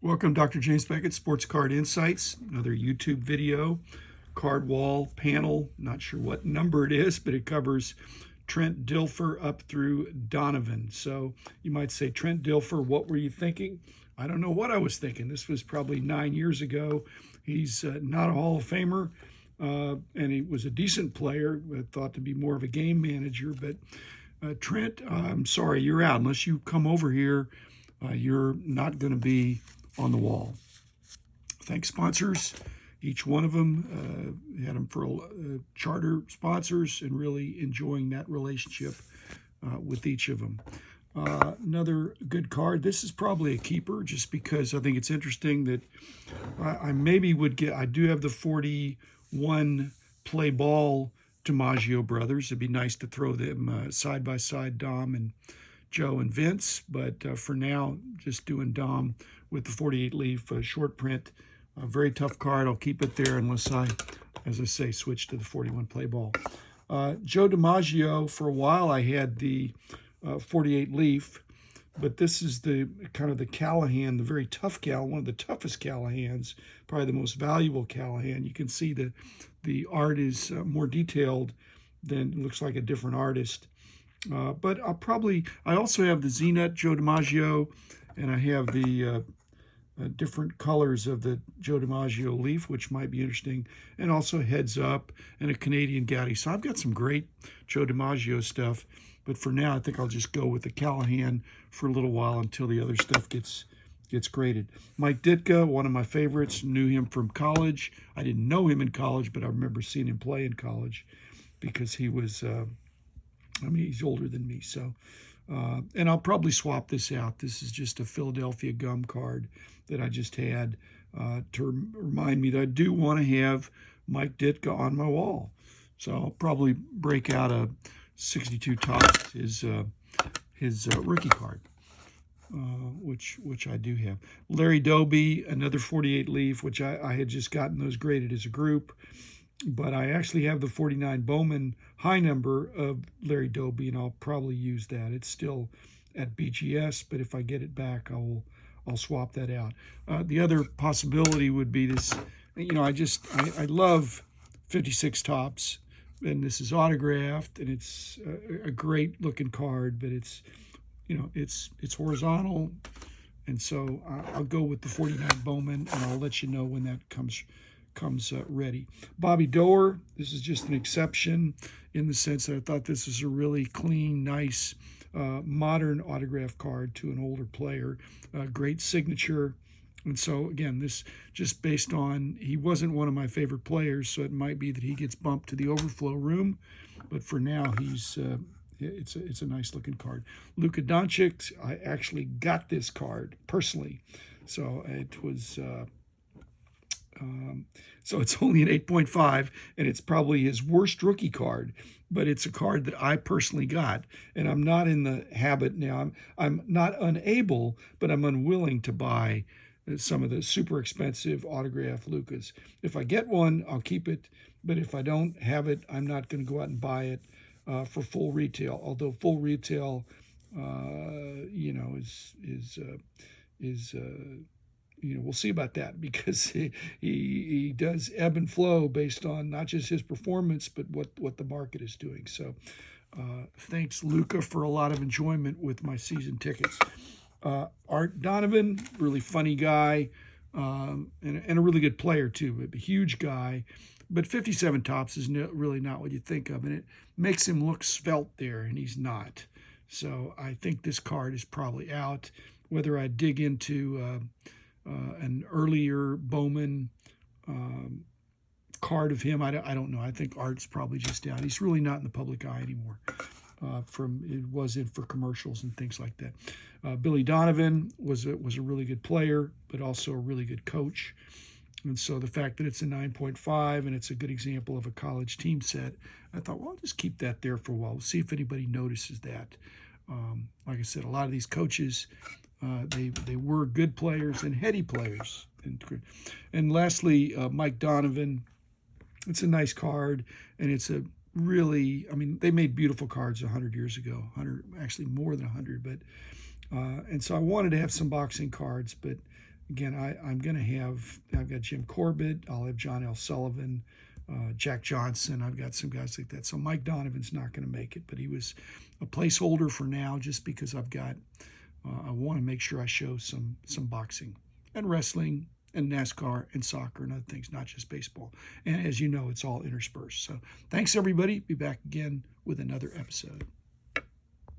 Welcome, Dr. James Beckett, Sports Card Insights, another YouTube video, card wall panel. Not sure what number it is, but it covers Trent Dilfer up through Donovan. So you might say, Trent Dilfer, what were you thinking? I don't know what I was thinking. This was probably 9 years ago. He's not a Hall of Famer, and he was a decent player, thought to be more of a game manager. But Trent, I'm sorry, you're out. Unless you come over here, you're not going to be on the wall. Thanks, sponsors. Each one of them had them for charter sponsors, and really enjoying that relationship with each of them. Another good card. This is probably a keeper, just because I think it's interesting that I maybe would get. I do have the 41 play ball DiMaggio brothers. It'd be nice to throw them side by side, Dom and Joe and Vince, but for now, just doing Dom with the 48 leaf short print. A very tough card. I'll keep it there unless I, as I say, switch to the 41 play ball. Joe DiMaggio, for a while I had the 48 leaf, but this is the kind of the Callahan, the very tough one of the toughest Callahans, probably the most valuable Callahan. You can see that the art is more detailed than, it looks like a different artist. But I also have the Z-Nut Joe DiMaggio, and I have the different colors of the Joe DiMaggio leaf, which might be interesting, and also Heads Up and a Canadian Gaddy. So I've got some great Joe DiMaggio stuff, but for now I think I'll just go with the Callahan for a little while until the other stuff gets graded. Mike Ditka, one of my favorites, knew him from college. I didn't know him in college, but I remember seeing him play in college because he was, he's older than me. So, and I'll probably swap this out. This is just a Philadelphia gum card that I just had to remind me that I do want to have Mike Ditka on my wall. So I'll probably break out a 62 Topps, his rookie card, which I do have. Larry Doby, another 48 leaf, which I had just gotten those graded as a group. But I actually have the 49 Bowman high number of Larry Doby, and I'll probably use that. It's still at BGS, but if I get it back, I'll swap that out. The other possibility would be this. I love 56 Topps, and this is autographed, and it's a great looking card, but it's horizontal, and so I'll go with the 49 Bowman, and I'll let you know when that comes ready. Bobby Doerr, this is just an exception in the sense that I thought this is a really clean, nice, modern autograph card to an older player. Great signature. And so, again, this just based on, he wasn't one of my favorite players, so it might be that he gets bumped to the overflow room. But for now, it's a nice looking card. Luka Doncic, I actually got this card personally. So it was... so it's only an 8.5, and it's probably his worst rookie card, but it's a card that I personally got, and I'm not in the habit now. I'm not unable, but I'm unwilling to buy some of the super expensive autograph Lukas. If I get one, I'll keep it, but if I don't have it, I'm not going to go out and buy it for full retail. Although full retail, is we'll see about that, because he does ebb and flow based on not just his performance, but what the market is doing. So thanks, Luka, for a lot of enjoyment with my season tickets. Art Donovan, really funny guy, and a really good player too, a huge guy. But 57 Topps is really not what you think of, and it makes him look svelte there, and he's not. So I think this card is probably out. Whether I dig into an earlier Bowman card of him, I don't know. I think Art's probably just out. He's really not in the public eye anymore. It was in for commercials and things like that. Billy Donovan was a really good player, but also a really good coach. And so the fact that it's a 9.5 and it's a good example of a college team set, I thought, well, I'll just keep that there for a while. We'll see if anybody notices that. Like I said, a lot of these coaches, they were good players and heady players. And lastly, Mike Donovan. It's a nice card, and it's a really, they made beautiful cards 100 years ago, 100, actually more than 100. But and so I wanted to have some boxing cards, but again, I've got Jim Corbett, I'll have John L. Sullivan, Jack Johnson. I've got some guys like that. So Mike Donovan's not going to make it, but he was a placeholder for now just because I want to make sure I show some boxing and wrestling and NASCAR and soccer and other things, not just baseball. And as you know, it's all interspersed. So thanks, everybody. Be back again with another episode.